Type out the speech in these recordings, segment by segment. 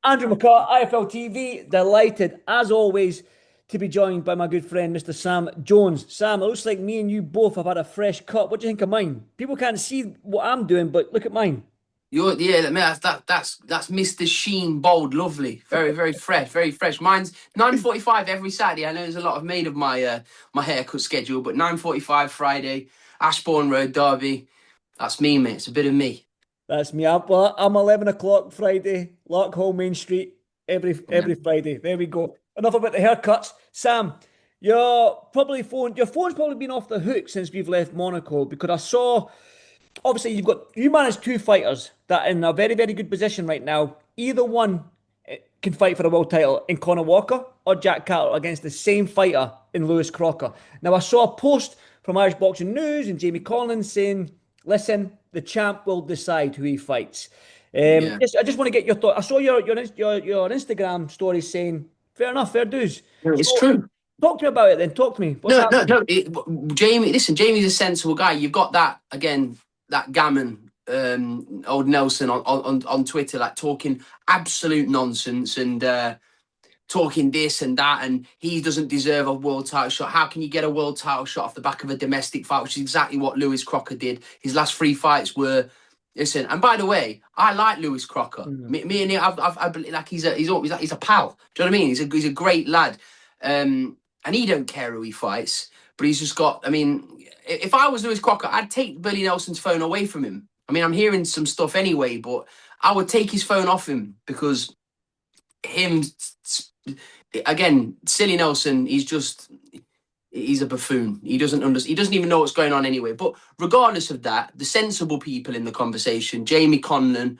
Andrew McCart, IFLTV, delighted as always to be joined by my good friend Mr. Sam Jones. Sam, it looks like me and you both have had a fresh cut. What do you think of mine? People can't see what I'm doing, but look at mine. Yeah, that's Mr. Sheen, bold, lovely, very fresh, very fresh. Mine's 9:45 every Saturday. I know there's a lot of made of my haircut schedule, but 9:45 Friday, Ashbourne Road, Derby. That's me, mate. It's a bit of me. That's me. I'm 11 o'clock Friday, Larkhall Main Street, Yeah. every Friday. There we go. Enough about the haircuts. Sam, your phone's probably been off the hook since we've left Monaco because I saw obviously you manage two fighters that are in a very good position right now. Either one can fight for a world title in Conah Walker or Jack Catterall against the same fighter in Lewis Crocker. Now I saw a post from Irish Boxing News and Jamie Collins saying, "Listen, the champ will decide who he fights." Yeah. I just want to get your thought. I saw your Instagram story saying, "Fair enough, fair dues." No, it's So true. talk to me about it then. Talk to me. What's happening? Jamie, listen, Jamie's a sensible guy. You've got that again, that gammon, old Nelson on Twitter, like talking absolute nonsense and talking this and that, and he doesn't deserve a world title shot. How can you get a world title shot off the back of a domestic fight, which is exactly what Lewis Crocker did. His last three fights were. Listen, and by the way, I like Lewis Crocker. Mm. Me and him, I believe like he's a pal. Do you know what I mean? He's a great lad. And he don't care who he fights, but he's just got. I mean, if I was Lewis Crocker, I'd take Billy Nelson's phone away from him. I mean, I'm hearing some stuff anyway, but I would take his phone off him because him again, silly Nelson. He's a buffoon. He doesn't understand. He doesn't even know what's going on anyway. But regardless of that, the sensible people in the conversation, Jamie Conlon,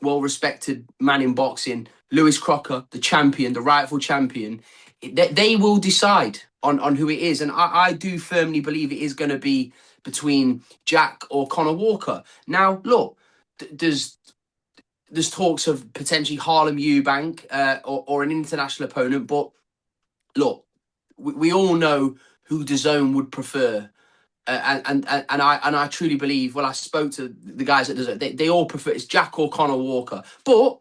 well-respected man in boxing, Lewis Crocker, the champion, the rightful champion, they will decide on who it is. And I do firmly believe it is going to be between Jack or Conah Walker. Now, look, there's talks of potentially Harlem Eubank or an international opponent. But look, we all know who the zone would prefer. And I truly believe. Well, I spoke to the guys at the zone. They all prefer it's Jack or Conah Walker. But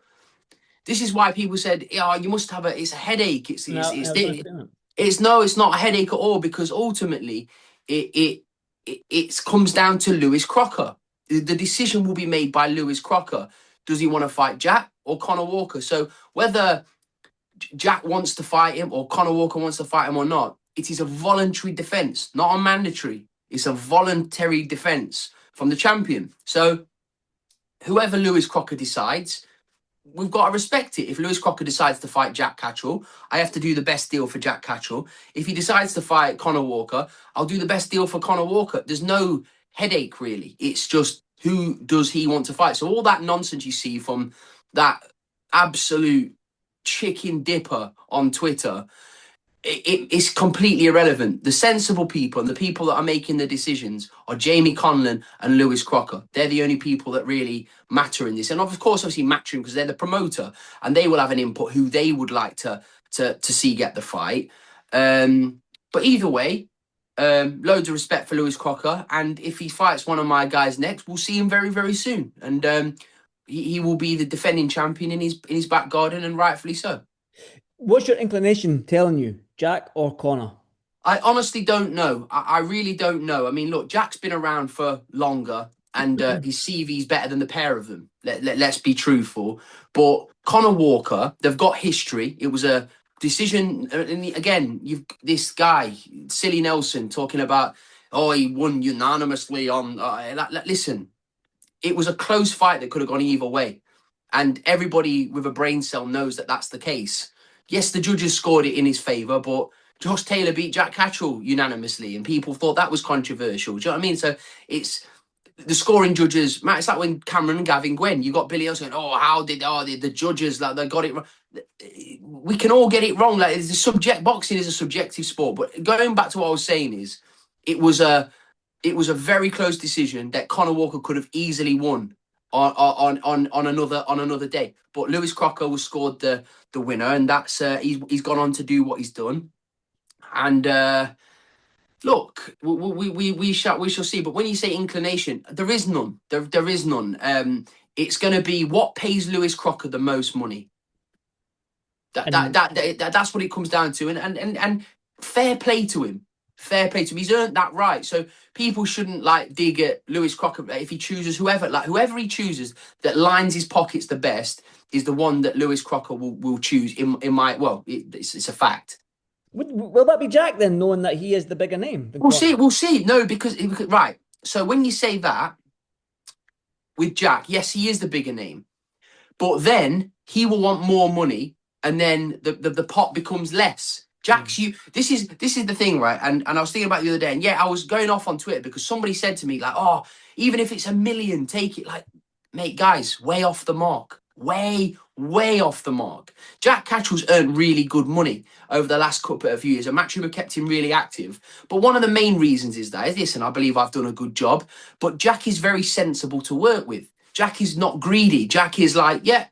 this is why people said, "Yeah, you must have it's a headache. No, I was going to say that. It's not a headache at all because ultimately it comes down to Lewis Crocker. The decision will be made by Lewis Crocker. Does he want to fight Jack or Conah Walker? So whether Jack wants to fight him or Conah Walker wants to fight him or not, it is a voluntary defense, not a mandatory. It's a voluntary defense from the champion. So whoever Lewis Crocker decides, we've got to respect it. If Lewis Crocker decides to fight Jack Catterall, I have to do the best deal for Jack Catterall. If he decides to fight Conah Walker, I'll do the best deal for Conah Walker. There's no headache, really. It's just who does he want to fight? So all that nonsense you see from that absolute chicken dipper on Twitter, it's completely irrelevant. The sensible people and the people that are making the decisions are Jamie Conlon and Lewis Crocker. They're the only people that really matter in this. And of course, obviously, mattering because they're the promoter and they will have an input who they would like to see get the fight. But either way, loads of respect for Lewis Crocker. And if he fights one of my guys next, we'll see him very soon. And he will be the defending champion in his back garden, and rightfully so. What's your inclination telling you, Jack or Connor? I honestly don't know. I really don't know. I mean, look, Jack's been around for longer and his CV's better than the pair of them. Let's be truthful. But Conah Walker, they've got history. It was a decision. And again, you've this guy, Silly Nelson, talking about, oh, he won unanimously on. Listen, it was a close fight that could have gone either way. And everybody with a brain cell knows that that's the case. Yes, the judges scored it in his favour, but Josh Taylor beat Jack Catterall unanimously, and people thought that was controversial. Do you know what I mean? So it's the scoring judges. Matt, it's like when Cameron and Gavin Gwen, you got Billy Ellis saying, "Oh, how did the judges like they got it wrong?" We can all get it wrong. Like boxing is a subjective sport. But going back to what I was saying is, it was a very close decision that Conah Walker could have easily won on another day. But Lewis Crocker was scored the winner, and that's he's gone on to do what he's done. And look, we shall see. But when you say inclination, there is none. There is none. it's going to be what pays Lewis Crocker the most money. That's what it comes down to, and fair play to him. Fair play to him. He's earned that right. So people shouldn't like dig at Lewis Crocker if he chooses whoever he chooses that lines his pockets the best is the one that Lewis Crocker will choose. It's a fact. Will that be Jack then, knowing that he is the bigger name? We'll see. We'll see. No, because right. So when you say that with Jack, yes, he is the bigger name, but then he will want more money, and then the pot becomes less. Jack's this is the thing, right? And I was thinking about it the other day, and yeah, I was going off on Twitter because somebody said to me, like, oh, even if it's $1 million, take it. Like, mate, guys, way off the mark. Way off the mark. Jack Catterall's earned really good money over the last couple of years, and Matchroom have kept him really active. But one of the main reasons is listen, I believe I've done a good job, but Jack is very sensible to work with. Jack is not greedy. Jack is like, yeah,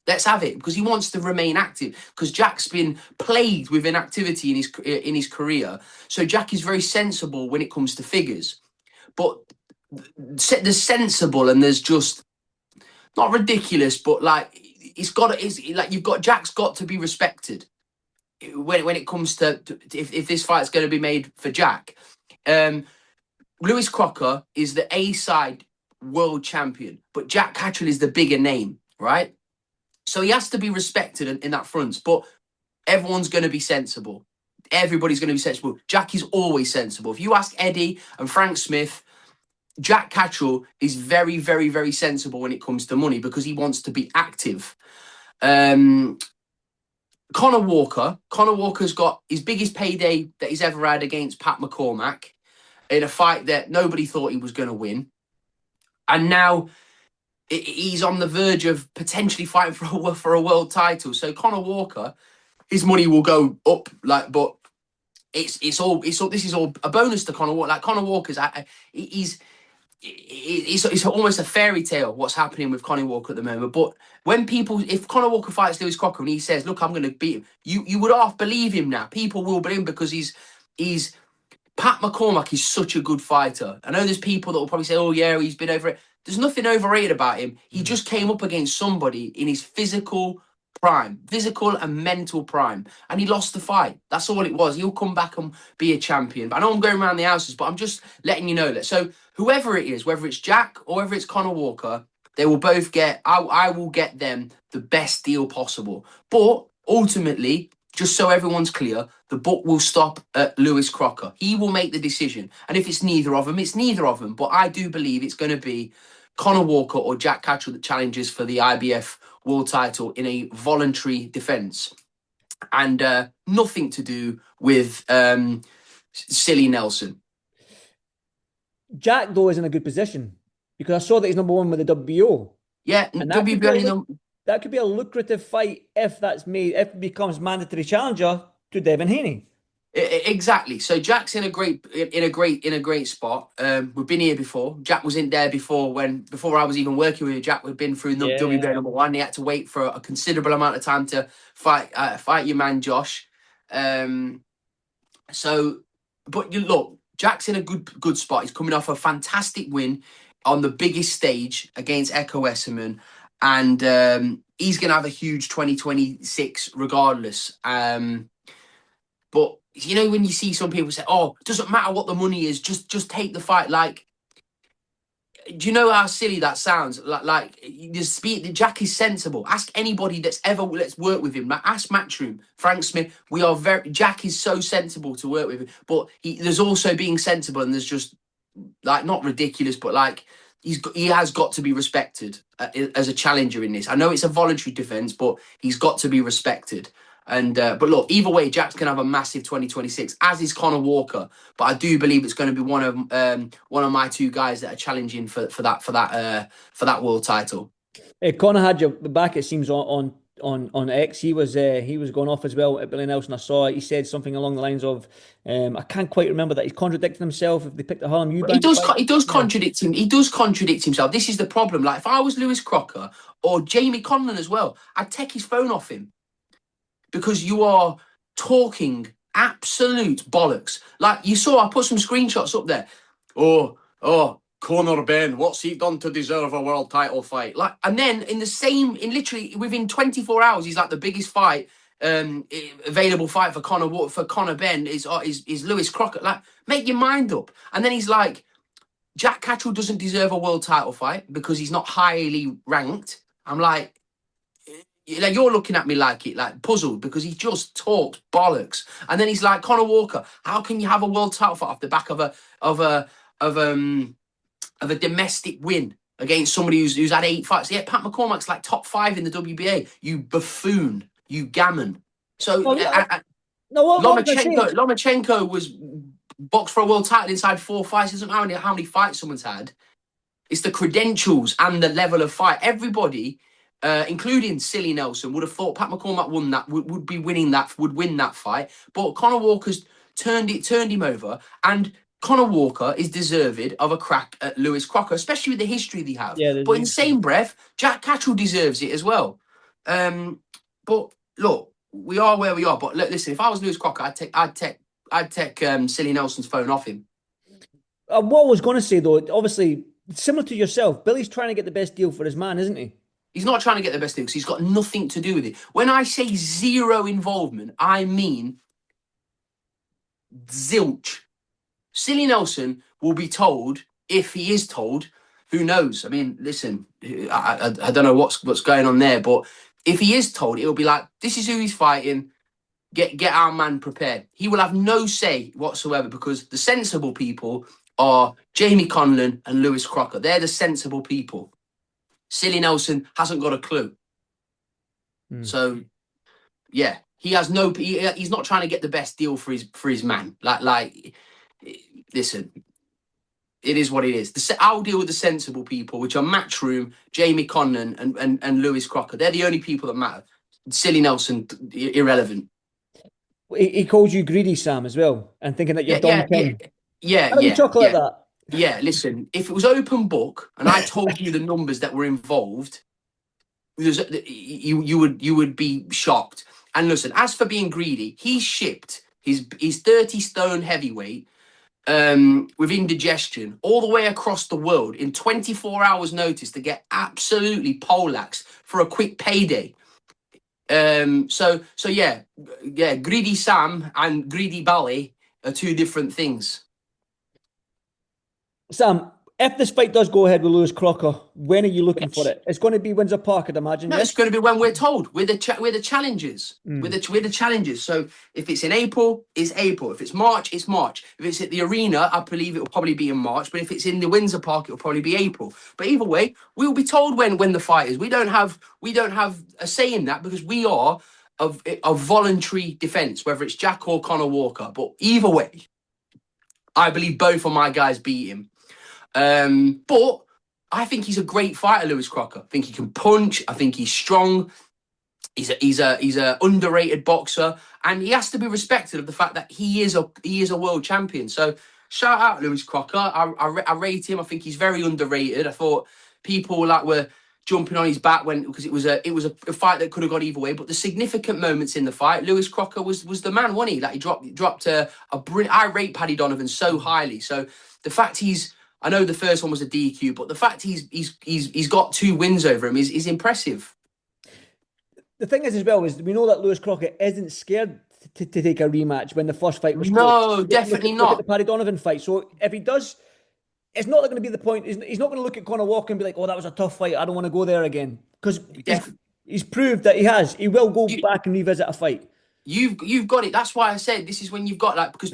let's have it, because he wants to remain active. Because Jack's been plagued with inactivity in his career, so Jack is very sensible when it comes to figures. But there's sensible and there's just not ridiculous, but like Jack's got to be respected when it comes to if this fight's going to be made for Jack. Lewis Crocker is the A-side world champion, but Jack Catterall is the bigger name, right? So he has to be respected in that front, but everyone's going to be sensible. Everybody's going to be sensible. Jack is always sensible. If you ask Eddie and Frank Smith, Jack Catterall is very, very, very sensible when it comes to money because he wants to be active. Conah Walker's got his biggest payday that he's ever had against Pat McCormack in a fight that nobody thought he was going to win. And now he's on the verge of potentially fighting for a world title. So Conah Walker, his money will go up, but this is all a bonus to Conah Walker. Like Conah Walker's, it's almost a fairy tale what's happening with Conah Walker at the moment. But if Conah Walker fights Lewis Crocker and he says, "Look, I'm going to beat him," you would half believe him now. People will believe him because he's Pat McCormack is such a good fighter. I know there's people that will probably say, "Oh yeah, he's been over it." There's nothing overrated about him. He just came up against somebody in his physical and mental prime, and he lost the fight. That's all it was. He'll come back and be a champion. But I know I'm going around the houses, but I'm just letting you know that. So whoever it is, whether it's Jack or whether it's Conah Walker, they will both get, I will get them the best deal possible. But ultimately, just so everyone's clear, the book will stop at Lewis Crocker. He will make the decision. And if it's neither of them, it's neither of them. But I do believe it's going to be Conah Walker or Jack Catterall that challenges for the IBF world title in a voluntary defence. And nothing to do with silly Nelson. Jack, though, is in a good position because I saw that he's number one with the WBO. Yeah, and that could be a lucrative fight if it becomes mandatory challenger to Devin Haney. Exactly. So Jack's in a great spot. We've been here before. Jack was in there before I was even working with you. Jack had been through WBO number one. He had to wait for a considerable amount of time to fight your man Josh. But look, Jack's in a good spot. He's coming off a fantastic win on the biggest stage against Echo Esserman, and he's going to have a huge 2026 regardless. But you know, when you see some people say, "Oh, it doesn't matter what the money is, just take the fight." Like, do you know how silly that sounds? Jack is sensible. Ask anybody that's ever worked with him. Like, ask Matchroom, Frank Smith. Jack is so sensible to work with him. But there's also being sensible, and there's just like not ridiculous, but like he has got to be respected as a challenger in this. I know it's a voluntary defense, but he's got to be respected. And but look, either way, Jack's gonna have a massive 2026, as is Conah Walker. But I do believe it's going to be one of my two guys that are challenging for that world title. Conah had your back, it seems, on X. He was going off as well at Billy Nelson. I saw it. He said something along the lines of, I can't quite remember that he's contradicted himself. If they picked the Harlem Eubank, he does contradict him. He does contradict himself. This is the problem. Like if I was Lewis Crocker or Jamie Conlan as well, I'd take his phone off him. Because you are talking absolute bollocks. Like you saw, I put some screenshots up there. Oh, Conor Ben, what's he done to deserve a world title fight? Like, and then in literally within 24 hours, he's like the biggest fight, available fight for Conor Ben is Lewis Crocker. Like, make your mind up. And then he's like, Jack Catterall doesn't deserve a world title fight because he's not highly ranked. I'm like you're looking at me like puzzled because he just talks bollocks. And then he's like, Conah Walker, how can you have a world title fight off the back of a domestic win against somebody who's had 8 fights? Yeah, Pat McCormack's like top 5 in the WBA. You buffoon, you gammon. So Lomachenko was boxed for a world title inside 4 fights. It doesn't matter how many fights someone's had. It's the credentials and the level of fight. Everybody, including Silly Nelson, would have thought Pat McCormack won that, would win that fight. But Conah Walker's turned him over, and Conah Walker is deserved of a crack at Lewis Crocker, especially with the history they have. Yeah, but in the same breath, Jack Catterall deserves it as well. But look, we are where we are. But look, listen, if I was Lewis Crocker, I'd take Silly Nelson's phone off him. What I was going to say though, obviously similar to yourself, Billy's trying to get the best deal for his man, isn't he? He's not trying to get the best deal because he's got nothing to do with it. When I say zero involvement, I mean zilch. Silly Nelson will be told, if he is told, who knows? I mean, listen, I don't know what's going on there, but if he is told, it'll be like, this is who he's fighting. Get our man prepared. He will have no say whatsoever because the sensible people are Jamie Conlon and Lewis Crocker. They're the sensible people. Silly Nelson hasn't got a clue. So, yeah, he has he's not trying to get the best deal for his man. Like, listen, it is what it is. I'll deal with the sensible people, which are Matchroom, Jamie Conlon, and Lewis Crocker. They're the only people that matter. Silly Nelson, irrelevant. He calls you greedy, Sam, as well, and thinking that you're Don King. Yeah. You talk like that. Yeah, listen, if it was open book and I told you the numbers that were involved, you would be shocked. And listen, as for being greedy, he shipped his 30 stone heavyweight with indigestion all the way across the world in 24 hours notice to get absolutely poleaxed for a quick payday. So yeah, greedy Sam and greedy Bally are 2 different things. Sam, if this fight does go ahead with Lewis Crocker, when are you looking for it? It's going to be Windsor Park, I'd imagine. No, it's going to be when we're told. We're the challengers. We're the challengers. So if it's in April, it's April. If it's March, it's March. If it's at the arena, I believe it will probably be in March. But if it's in the Windsor Park, it will probably be April. But either way, we'll be told when the fight is. We don't have a say in that because we are of voluntary defence, whether it's Jack or Conah Walker. But either way, I believe both of my guys beat him. But I think he's a great fighter, Lewis Crocker. I think he can punch. I think he's strong. He's a underrated boxer, and he has to be respected of the fact that he is a world champion. So shout out Lewis Crocker. I rate him. I think he's very underrated. I thought people were jumping on his back because it was a fight that could have gone either way. But the significant moments in the fight, Lewis Crocker was the man, wasn't he? Like he dropped a brilliant. I rate Paddy Donovan so highly. So the fact I know the first one was a DQ, but the fact he's got 2 wins over him is impressive. The thing is as well is we know that Lewis Crocker isn't scared to take a rematch when the first fight was No, close. definitely look not. at the Paddy Donovan fight. So if he does, it's not going to be the point. He's not going to look at Conah Walker and be like, "Oh, that was a tough fight. I don't want to go there again." Because he's proved that he will go back and revisit a fight. You've got it. That's why I said this is when you've got because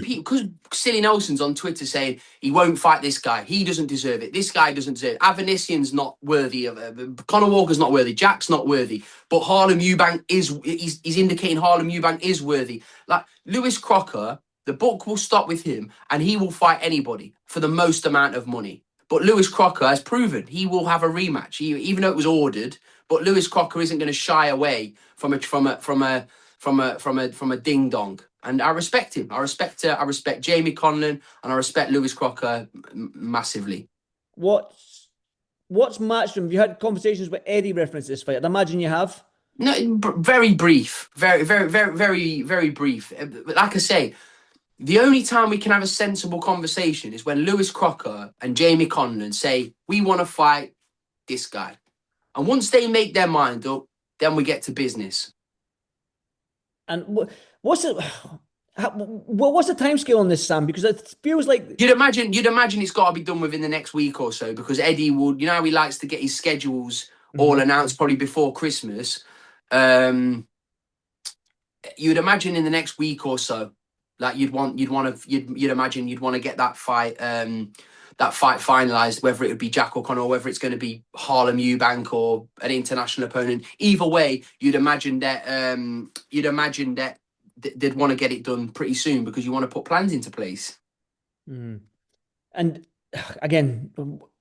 Silly Nelson's on Twitter saying he won't fight this guy. He doesn't deserve it. This guy doesn't deserve it. Avanesian's not worthy of it. Conah Walker's not worthy. Jack's not worthy. But Harlem Eubank he's indicating Harlem Eubank is worthy. Like Lewis Crocker, the book will stop with him and he will fight anybody for the most amount of money. But Lewis Crocker has proven he will have a rematch, even though it was ordered. But Lewis Crocker isn't going to shy away from a ding dong, and I respect him. I respect Jamie Conlon, and I respect Lewis Crocker massively. What's Matchroom? Have you had conversations with Eddie reference this fight? I'd imagine you have. No, very brief, very brief. Like I say, The only time we can have a sensible conversation is when Lewis Crocker and Jamie Conlon say, we want to fight this guy. And once they make their mind up, then we get to business. And what's it? What's the timescale on this, Sam? Because it feels like You'd imagine it's got to be done within the next week or so, because Eddie would, how he likes to get his schedules all Mhm. announced probably before Christmas. Um, you'd imagine in the next week or so, like you'd imagine you'd want to get that fight finalized, whether it would be Jack O'Connor or whether it's going to be Harlem Eubank or an international opponent. Either way, you'd imagine that they'd want to get it done pretty soon, because you want to put plans into place. Mm. And again,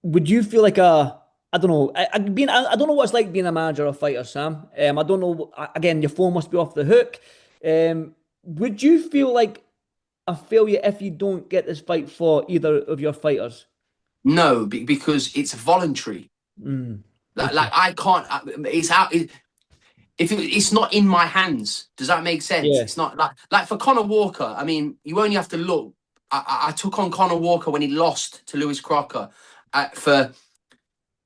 would you feel like I don't know. I don't know what it's like being a manager or a fighter, Sam. I don't know. Again, your phone must be off the hook. Would you feel like a failure if you don't get this fight for either of your fighters? No, because it's voluntary. Mm. Like Okay. I can't. It's out. It's not in my hands. Does that make sense? Yeah. It's not like for Conor Walker. I mean, you only have to look. I took on Conor Walker when he lost to Lewis Crocker. For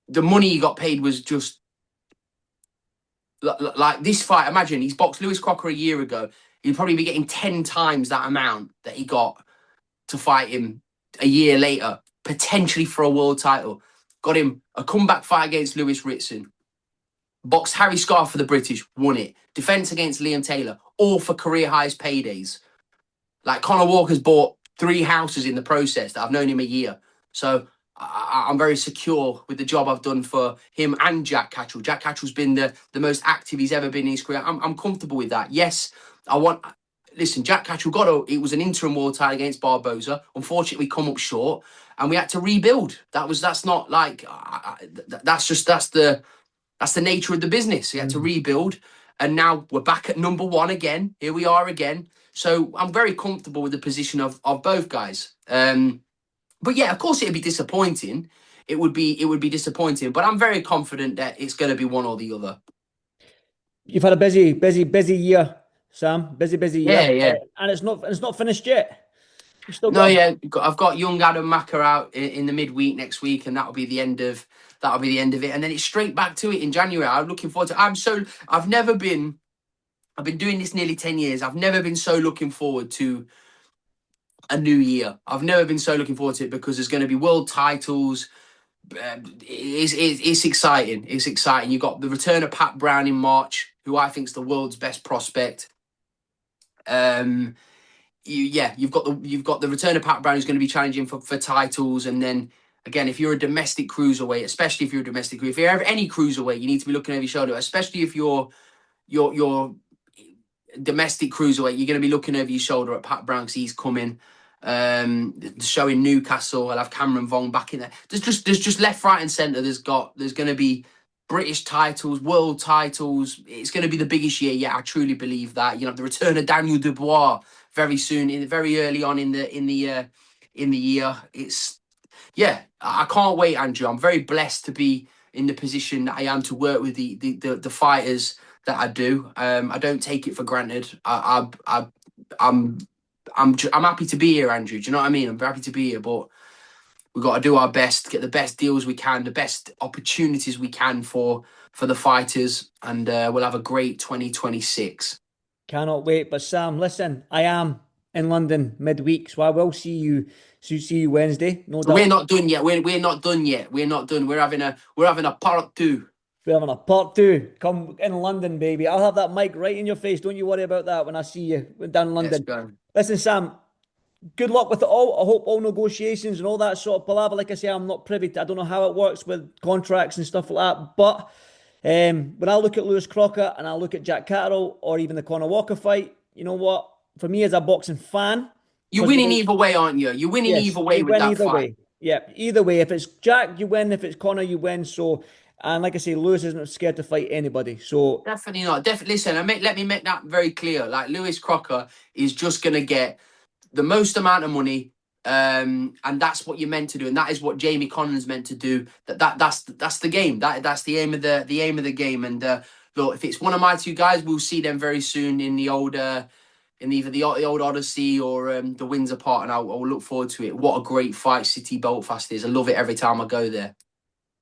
the money he got paid was just like this fight. Imagine he's boxed Lewis Crocker a year ago. He'd probably be getting 10 times that amount that he got to fight him a year later, potentially for a world title. Got him a comeback fight against Lewis Ritson. Boxed Harry Scarr for the British, won it. Defense against Liam Taylor, all for career highest paydays. Like Conor Walker's bought 3 houses in the process that I've known him a year. So I'm very secure with the job I've done for him and Jack Catterall. Jack Catterall's been the most active he's ever been in his career. I'm comfortable with that. Yes, I want. Listen, Jack Catterall it was an interim world title against Barboza. Unfortunately, we come up short, and we had to rebuild. That's not like that's the nature of the business. We had to Mm. rebuild, and now we're back at number 1 again. Here we are again. So I'm very comfortable with the position of both guys. But yeah, of course it'd be disappointing. It would be disappointing, but I'm very confident that it's going to be one or the other. You've had a busy year, Sam. Busy year, Yeah, yeah. and it's not finished yet. You still No, got. yeah. I've got young Adam Macker out in the midweek next week, and that'll be the end of it. And then it's straight back to it in January. I'm looking forward to. I've never been. I've been doing this nearly 10 years. I've never been so looking forward to a new year. I've never been so looking forward to it, because there's going to be world titles. It's exciting. It's exciting. You've got the return of Pat Brown in March, who I think is the world's best prospect. Um, you've got the return of Pat Brown, who's going to be challenging for titles, and then again, if you're a domestic cruiserweight, especially if you're a domestic, if you're any cruiserweight, you need to be looking over your shoulder, especially if you're domestic cruiserweight, you're going to be looking over your shoulder at Pat Brown, because he's coming. The show in Newcastle, I'll have Cameron Vaughn back in there. There's just left, right, and centre. There's going to be British titles, world titles. It's going to be the biggest year yet. I truly believe that. You know, the return of Daniel Dubois very soon, very early on in the year. It's I can't wait, Andrew. I'm very blessed to be in the position that I am, to work with the fighters that I do. I don't take it for granted. I'm I'm happy to be here, Andrew. Do you know what I mean? I'm happy to be here, but we've got to do our best, get the best deals we can, the best opportunities we can for the fighters, and we'll have a great 2026. Cannot wait. But Sam, listen, I am in London midweek, so I will see you Wednesday, no We're doubt. not done yet. We're not done yet. We're not done. We're having a part 2. We're having a part two. Come in London, baby. I'll have that mic right in your face. Don't you worry about that when I see you down in Let's London. go. Listen, Sam, good luck with it all. I hope all negotiations and all that sort of palaver. Like I say, I'm not privy to. I don't know how it works with contracts and stuff like that. But when I look at Lewis Crocker and I look at Jack Catterall or even the Conor Walker fight, you know what? For me as a boxing fan, You're because winning either way, aren't you? You're winning yes, either way you with win that either fight. way. Yeah, either way. If it's Jack, you win. If it's Conor, you win. So, and like I say, Lewis isn't scared to fight anybody. So, Definitely not. Definitely. Listen, let me make that very clear. Like, Lewis Crocker is just gonna get the most amount of money, and that's what you're meant to do, and that is what Jamie Conlon's meant to do. That's the game. That's the aim of the game. And look, if it's one of my 2 guys, we'll see them very soon in the old in either the old Odyssey or the Windsor Park, and I'll look forward to it. What a great fight City Belfast is. I love it every time I go there.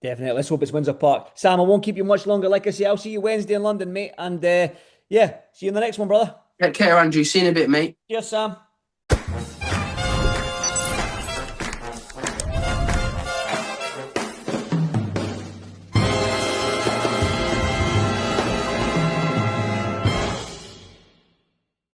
Definitely. Let's hope it's Windsor Park. Sam, I won't keep you much longer. Like I say, I'll see you Wednesday in London, mate. And yeah, see you in the next one, brother. Take care, Andrew. See you in a bit, mate. Cheers, Sam.